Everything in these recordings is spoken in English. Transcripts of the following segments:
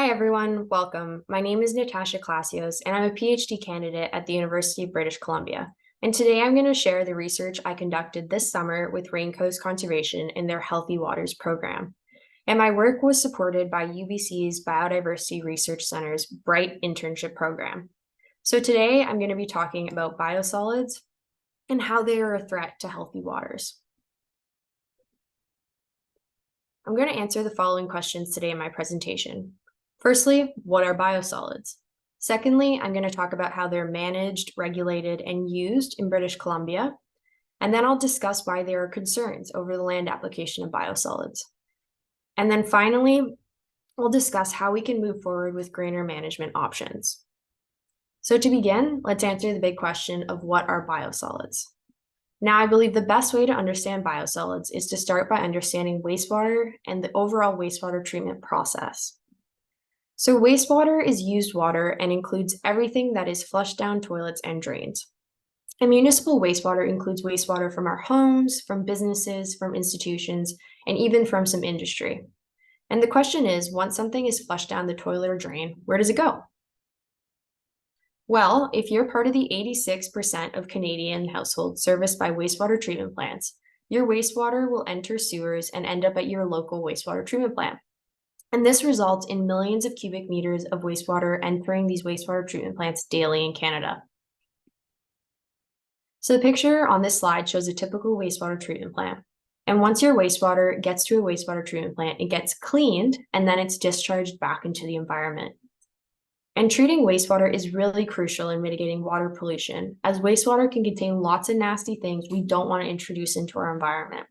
Hi everyone, welcome. My name is Natasha Clasios and I'm a PhD candidate at the University of British Columbia. And today I'm going to share the research I conducted this summer with Raincoast Conservation in their Healthy Waters program. And my work was supported by UBC's Biodiversity Research Center's BRIGHT internship program. So today I'm going to be talking about biosolids and how they are a threat to healthy waters. I'm going to answer the following questions today in my presentation. Firstly, what are biosolids? Secondly, I'm going to talk about how they're managed, regulated, and used in British Columbia. And then I'll discuss why there are concerns over the land application of biosolids. And then finally, we'll discuss how we can move forward with greener management options. So to begin, let's answer the big question of what are biosolids? Now, I believe the best way to understand biosolids is to start by understanding wastewater and the overall wastewater treatment process. So wastewater is used water and includes everything that is flushed down toilets and drains. And municipal wastewater includes wastewater from our homes, from businesses, from institutions, and even from some industry. And the question is, once something is flushed down the toilet or drain, where does it go? Well, if you're part of the 86% of Canadian households serviced by wastewater treatment plants, your wastewater will enter sewers and end up at your local wastewater treatment plant. And this results in millions of cubic meters of wastewater entering these wastewater treatment plants daily in Canada. So the picture on this slide shows a typical wastewater treatment plant. And once your wastewater gets to a wastewater treatment plant, it gets cleaned and then it's discharged back into the environment. And treating wastewater is really crucial in mitigating water pollution, as wastewater can contain lots of nasty things we don't want to introduce into our environment,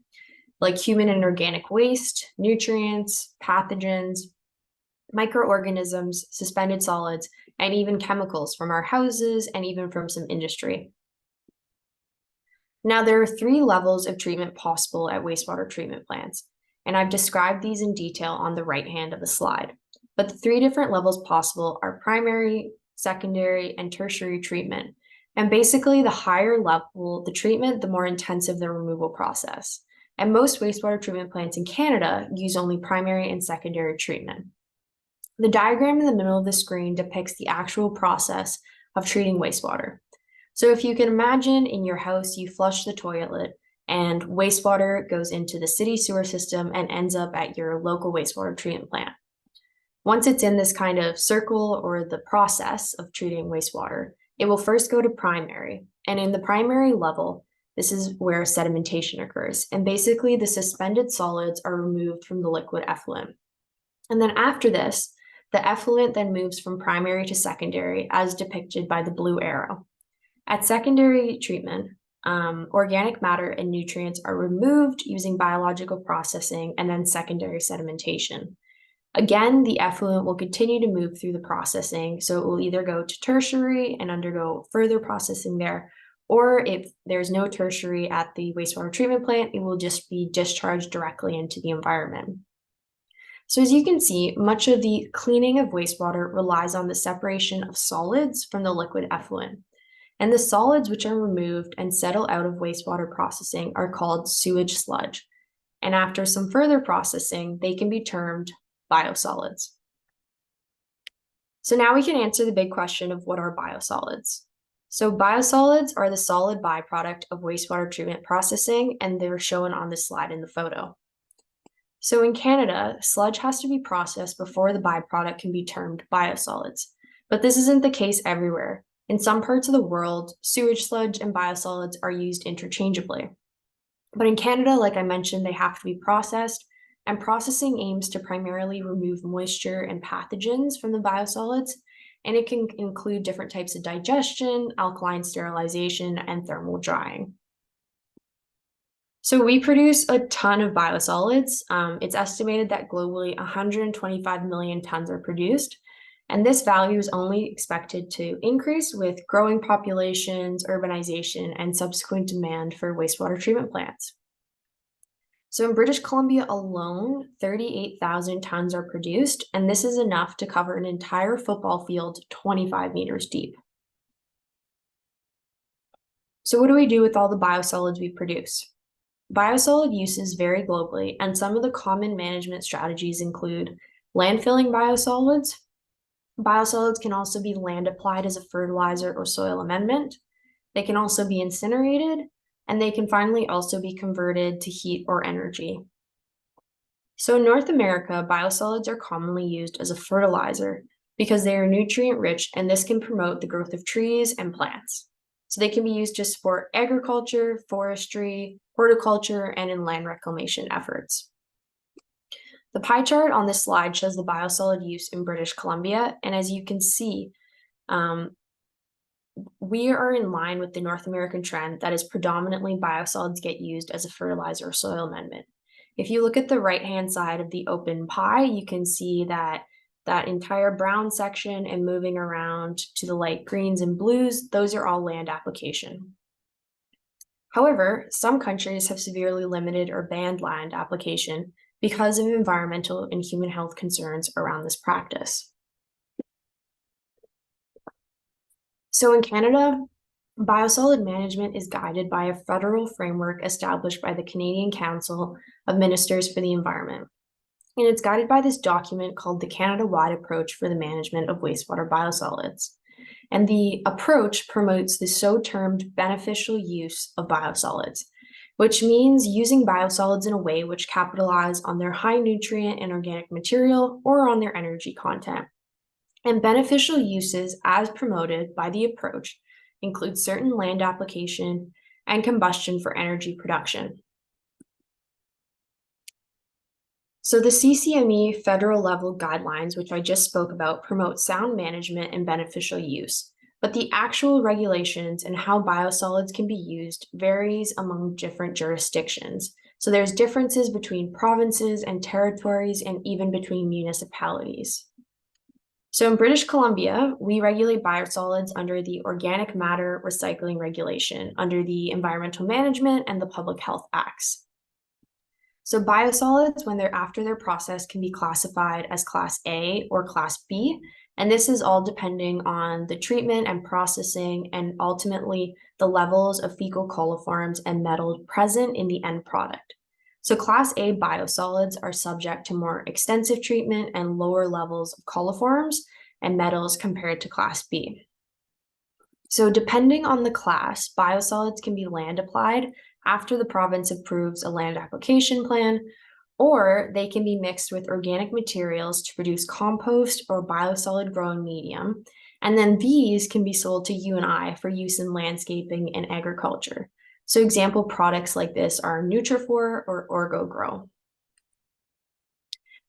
like human and organic waste, nutrients, pathogens, microorganisms, suspended solids, and even chemicals from our houses and even from some industry. Now, there are 3 levels of treatment possible at wastewater treatment plants, and I've described these in detail on the right hand of the slide. But the 3 different levels possible are primary, secondary, and tertiary treatment. And basically, the higher level the treatment, the more intensive the removal process. And most wastewater treatment plants in Canada use only primary and secondary treatment. The diagram in the middle of the screen depicts the actual process of treating wastewater. So if you can imagine in your house, you flush the toilet and wastewater goes into the city sewer system and ends up at your local wastewater treatment plant. Once it's in this kind of circle or the process of treating wastewater, it will first go to primary. And in the primary level, this is where sedimentation occurs. And basically the suspended solids are removed from the liquid effluent. And then after this, the effluent then moves from primary to secondary as depicted by the blue arrow. At secondary treatment, organic matter and nutrients are removed using biological processing and then secondary sedimentation. Again, the effluent will continue to move through the processing, so it will either go to tertiary and undergo further processing there, or if there's no tertiary at the wastewater treatment plant, it will just be discharged directly into the environment. So as you can see, much of the cleaning of wastewater relies on the separation of solids from the liquid effluent. And the solids which are removed and settle out of wastewater processing are called sewage sludge. And after some further processing, they can be termed biosolids. So now we can answer the big question of what are biosolids. So biosolids are the solid byproduct of wastewater treatment processing, and they're shown on this slide in the photo. So in Canada, sludge has to be processed before the byproduct can be termed biosolids, but this isn't the case everywhere. In some parts of the world, sewage sludge and biosolids are used interchangeably. But in Canada, like I mentioned, they have to be processed, and processing aims to primarily remove moisture and pathogens from the biosolids, and it can include different types of digestion, alkaline sterilization, and thermal drying. So we produce a ton of biosolids. It's estimated that globally 125 million tons are produced, and this value is only expected to increase with growing populations, urbanization, and subsequent demand for wastewater treatment plants. So in British Columbia alone, 38,000 tons are produced, and this is enough to cover an entire football field 25 meters deep. So what do we do with all the biosolids we produce? Biosolid uses vary globally, and some of the common management strategies include Landfilling biosolids. Biosolids can also be land applied as a fertilizer or soil amendment. They can also be incinerated, and they can finally also be converted to heat or energy. So in North America, biosolids are commonly used as a fertilizer because they are nutrient rich, and this can promote the growth of trees and plants. So they can be used to support agriculture, forestry, horticulture, and in land reclamation efforts. The pie chart on this slide shows the biosolid use in British Columbia, and as you can see, we are in line with the North American trend that is predominantly biosolids get used as a fertilizer or soil amendment. If you look at the right-hand side of the open pie, you can see that that entire brown section and moving around to the light greens and blues, those are all land application. However, some countries have severely limited or banned land application because of environmental and human health concerns around this practice. So in Canada, biosolid management is guided by a federal framework established by the Canadian Council of Ministers for the Environment. And it's guided by this document called the Canada-wide Approach for the Management of Wastewater Biosolids. And the approach promotes the so-termed beneficial use of biosolids, which means using biosolids in a way which capitalize on their high nutrient and organic material or on their energy content. And beneficial uses as promoted by the approach include certain land application and combustion for energy production. So the CCME federal level guidelines, which I just spoke about, promote sound management and beneficial use, but the actual regulations and how biosolids can be used varies among different jurisdictions. So there's differences between provinces and territories and even between municipalities. So in British Columbia, we regulate biosolids under the Organic Matter Recycling Regulation, under the Environmental Management and the Public Health Acts. So biosolids, when they're after their process, can be classified as Class A or Class B, and this is all depending on the treatment and processing and ultimately the levels of fecal coliforms and metals present in the end product. So Class A biosolids are subject to more extensive treatment and lower levels of coliforms and metals compared to Class B. So depending on the class, biosolids can be land applied after the province approves a land application plan, or they can be mixed with organic materials to produce compost or biosolid growing medium. And then these can be sold to you and I for use in landscaping and agriculture. So example products like this are Nutrifor or OrgoGrow.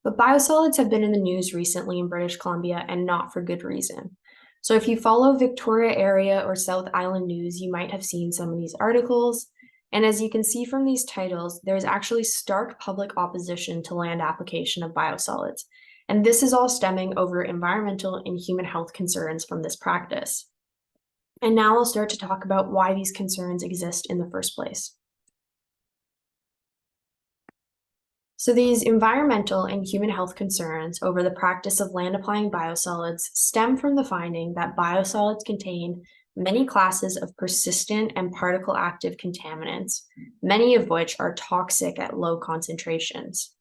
But biosolids have been in the news recently in British Columbia, and not for good reason. So if you follow Victoria area or South Island news, you might have seen some of these articles. And as you can see from these titles, there's actually stark public opposition to land application of biosolids. And this is all stemming over environmental and human health concerns from this practice. And now I'll start to talk about why these concerns exist in the first place. So these environmental and human health concerns over the practice of land applying biosolids stem from the finding that biosolids contain many classes of persistent and particle active contaminants, many of which are toxic at low concentrations.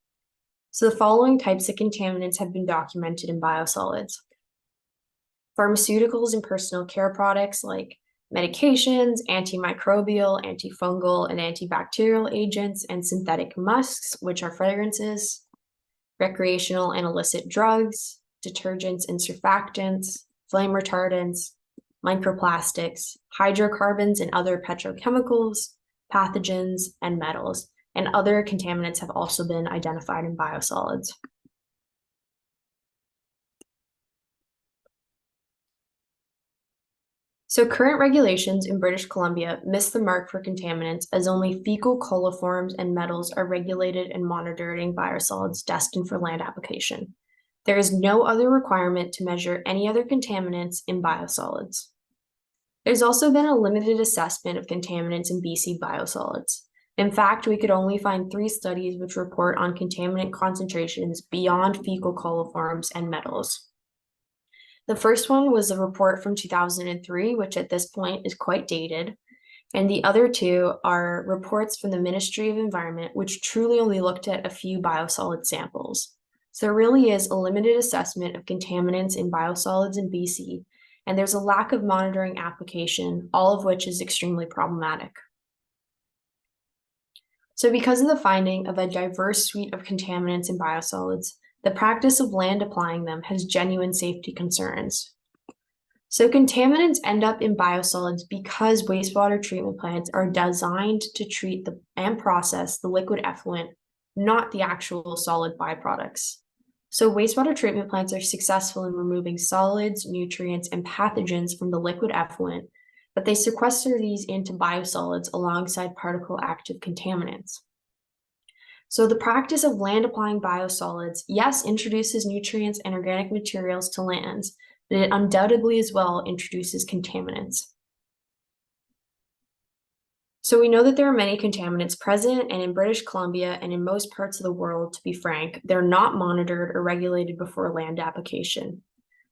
So the following types of contaminants have been documented in biosolids: pharmaceuticals and personal care products like medications, antimicrobial, antifungal, and antibacterial agents, and synthetic musks, which are fragrances, recreational and illicit drugs, detergents and surfactants, flame retardants, microplastics, hydrocarbons and other petrochemicals, pathogens, and metals, and other contaminants have also been identified in biosolids. So current regulations in British Columbia miss the mark for contaminants, as only fecal coliforms and metals are regulated and monitored in biosolids destined for land application. There is no other requirement to measure any other contaminants in biosolids. There's also been a limited assessment of contaminants in BC biosolids. In fact, we could only find 3 studies which report on contaminant concentrations beyond fecal coliforms and metals. The first one was a report from 2003, which at this point is quite dated. And the other 2 are reports from the Ministry of Environment, which truly only looked at a few biosolid samples. So there really is a limited assessment of contaminants in biosolids in BC, and there's a lack of monitoring application, all of which is extremely problematic. So because of the finding of a diverse suite of contaminants in biosolids, the practice of land applying them has genuine safety concerns. So contaminants end up in biosolids because wastewater treatment plants are designed to treat and process the liquid effluent, not the actual solid byproducts. So wastewater treatment plants are successful in removing solids, nutrients, and pathogens from the liquid effluent, but they sequester these into biosolids alongside particle active contaminants. So the practice of land applying biosolids, yes, introduces nutrients and organic materials to lands, but it undoubtedly as well introduces contaminants. So we know that there are many contaminants present, and in British Columbia and in most parts of the world, to be frank, they're not monitored or regulated before land application.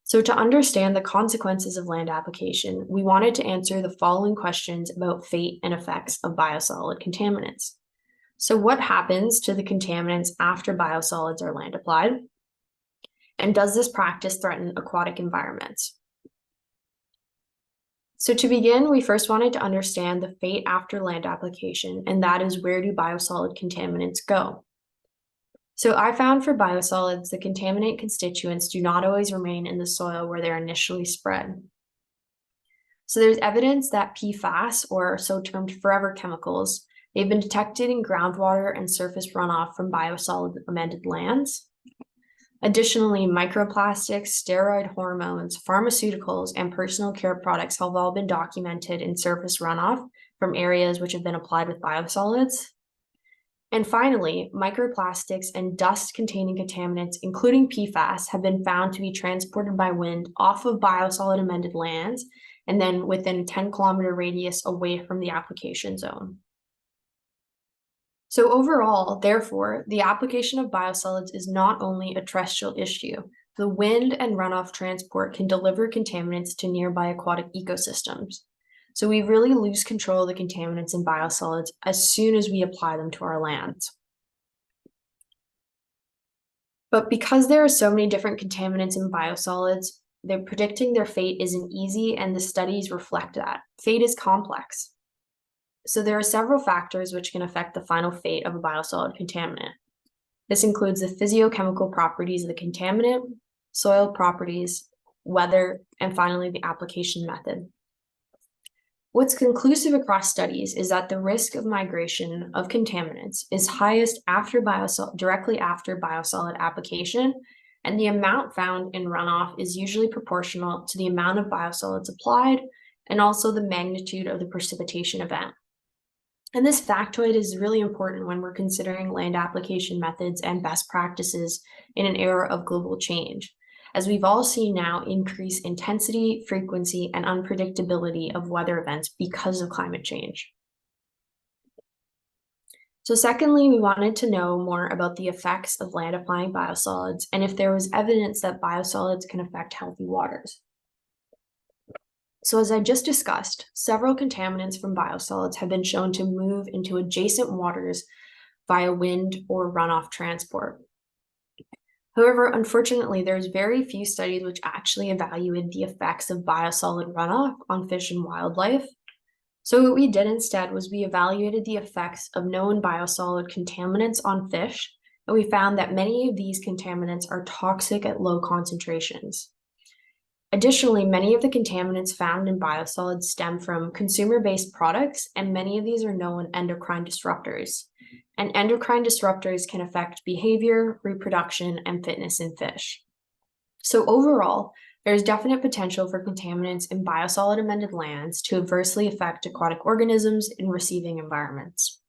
So to understand the consequences of land application, we wanted to answer the following questions about fate and effects of biosolid contaminants. So what happens to the contaminants after biosolids are land applied? And does this practice threaten aquatic environments? So to begin, we first wanted to understand the fate after land application, and that is, where do biosolid contaminants go? So I found for biosolids, the contaminant constituents do not always remain in the soil where they're initially spread. So there's evidence that PFAS, or so-termed forever chemicals, they've been detected in groundwater and surface runoff from biosolid amended lands. Additionally, microplastics, steroid hormones, pharmaceuticals, and personal care products have all been documented in surface runoff from areas which have been applied with biosolids. And finally, microplastics and dust-containing contaminants, including PFAS, have been found to be transported by wind off of biosolid amended lands and then within a 10-kilometer radius away from the application zone. So overall, therefore, the application of biosolids is not only a terrestrial issue. The wind and runoff transport can deliver contaminants to nearby aquatic ecosystems. So we really lose control of the contaminants in biosolids as soon as we apply them to our lands. But because there are so many different contaminants in biosolids, predicting their fate isn't easy, and the studies reflect that. Fate is complex. So there are several factors which can affect the final fate of a biosolid contaminant. This includes the physiochemical properties of the contaminant, soil properties, weather, and finally the application method. What's conclusive across studies is that the risk of migration of contaminants is highest directly after biosolid application, and the amount found in runoff is usually proportional to the amount of biosolids applied and also the magnitude of the precipitation event. And this factoid is really important when we're considering land application methods and best practices in an era of global change, as we've all seen now increase intensity, frequency, and unpredictability of weather events because of climate change. So secondly, we wanted to know more about the effects of land applying biosolids and if there was evidence that biosolids can affect healthy waters. So as I just discussed, several contaminants from biosolids have been shown to move into adjacent waters via wind or runoff transport. However, unfortunately, there's very few studies which actually evaluated the effects of biosolid runoff on fish and wildlife. So what we did instead was we evaluated the effects of known biosolid contaminants on fish, and we found that many of these contaminants are toxic at low concentrations. Additionally, many of the contaminants found in biosolids stem from consumer-based products, and many of these are known endocrine disruptors. And endocrine disruptors can affect behavior, reproduction, and fitness in fish. So overall, there's definite potential for contaminants in biosolid amended lands to adversely affect aquatic organisms in receiving environments.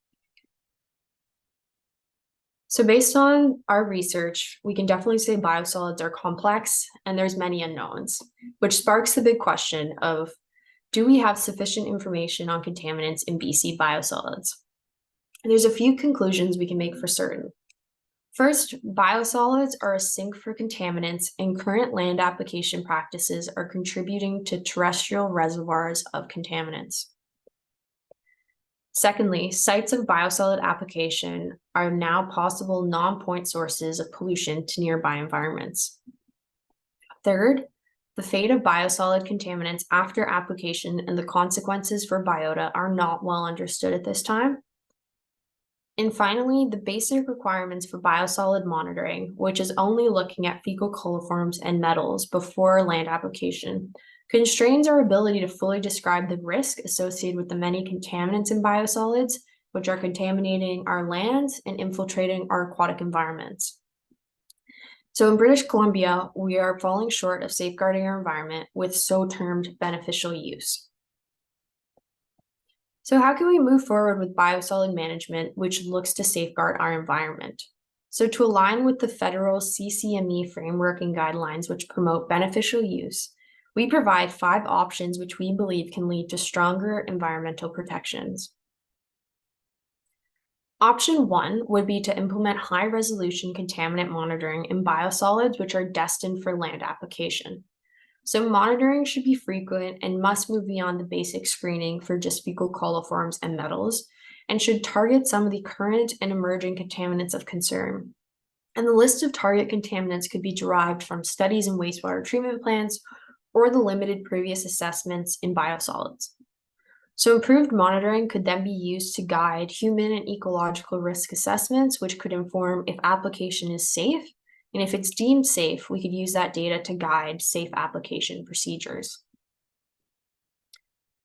So based on our research, we can definitely say biosolids are complex and there's many unknowns, which sparks the big question of, do we have sufficient information on contaminants in BC biosolids? And there's a few conclusions we can make for certain. First, biosolids are a sink for contaminants, and current land application practices are contributing to terrestrial reservoirs of contaminants. Secondly, sites of biosolid application are now possible non-point sources of pollution to nearby environments. Third, the fate of biosolid contaminants after application and the consequences for biota are not well understood at this time. And finally, the basic requirements for biosolid monitoring, which is only looking at fecal coliforms and metals before land application, constrains our ability to fully describe the risk associated with the many contaminants in biosolids, which are contaminating our lands and infiltrating our aquatic environments. So in British Columbia, we are falling short of safeguarding our environment with so-termed beneficial use. So how can we move forward with biosolid management, which looks to safeguard our environment? So to align with the federal CCME framework and guidelines which promote beneficial use, we provide 5 options which we believe can lead to stronger environmental protections. Option 1 would be to implement high-resolution contaminant monitoring in biosolids which are destined for land application. So monitoring should be frequent and must move beyond the basic screening for just fecal coliforms and metals, and should target some of the current and emerging contaminants of concern. And the list of target contaminants could be derived from studies in wastewater treatment plants or the limited previous assessments in biosolids. So improved monitoring could then be used to guide human and ecological risk assessments, which could inform if application is safe. And if it's deemed safe, we could use that data to guide safe application procedures.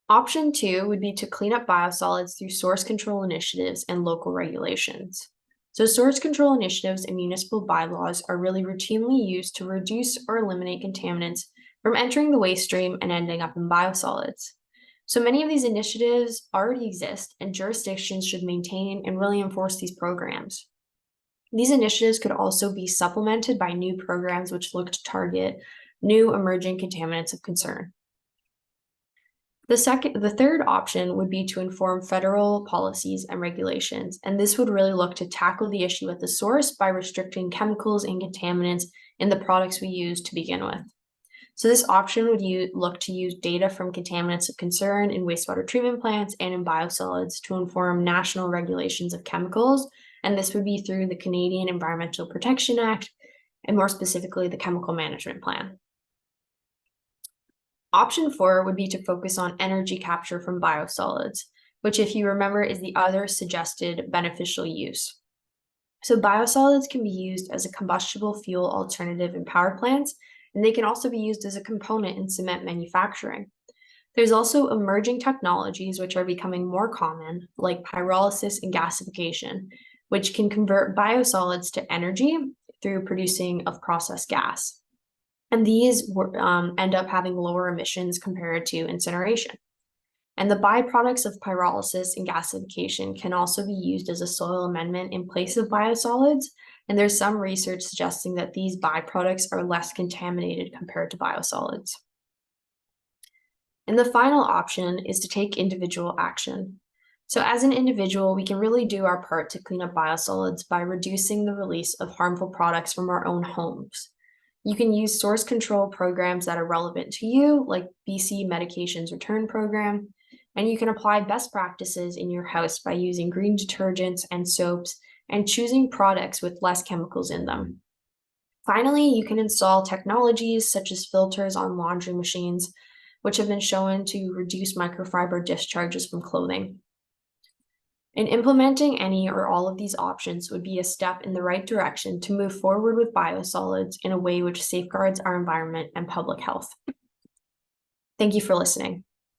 Option 2 would be to clean up biosolids through source control initiatives and local regulations. So source control initiatives and municipal bylaws are really routinely used to reduce or eliminate contaminants from entering the waste stream and ending up in biosolids. So many of these initiatives already exist, and jurisdictions should maintain and really enforce these programs. These initiatives could also be supplemented by new programs which look to target new emerging contaminants of concern. The third option would be to inform federal policies and regulations, and this would really look to tackle the issue at the source by restricting chemicals and contaminants in the products we use to begin with. So this option would look to use data from contaminants of concern in wastewater treatment plants and in biosolids to inform national regulations of chemicals, and this would be through the Canadian Environmental Protection Act, and more specifically, the Chemical Management Plan. Option 4 would be to focus on energy capture from biosolids, which, if you remember, is the other suggested beneficial use. So biosolids can be used as a combustible fuel alternative in power plants, and they can also be used as a component in cement manufacturing. There's also emerging technologies which are becoming more common, like pyrolysis and gasification, which can convert biosolids to energy through producing of processed gas. And these end up having lower emissions compared to incineration. And the byproducts of pyrolysis and gasification can also be used as a soil amendment in place of biosolids, and there's some research suggesting that these byproducts are less contaminated compared to biosolids. And the final option is to take individual action. So as an individual, we can really do our part to clean up biosolids by reducing the release of harmful products from our own homes. You can use source control programs that are relevant to you, like BC Medications Return Program, and you can apply best practices in your house by using green detergents and soaps and choosing products with less chemicals in them. Finally, you can install technologies such as filters on laundry machines, which have been shown to reduce microfiber discharges from clothing. And implementing any or all of these options would be a step in the right direction to move forward with biosolids in a way which safeguards our environment and public health. Thank you for listening.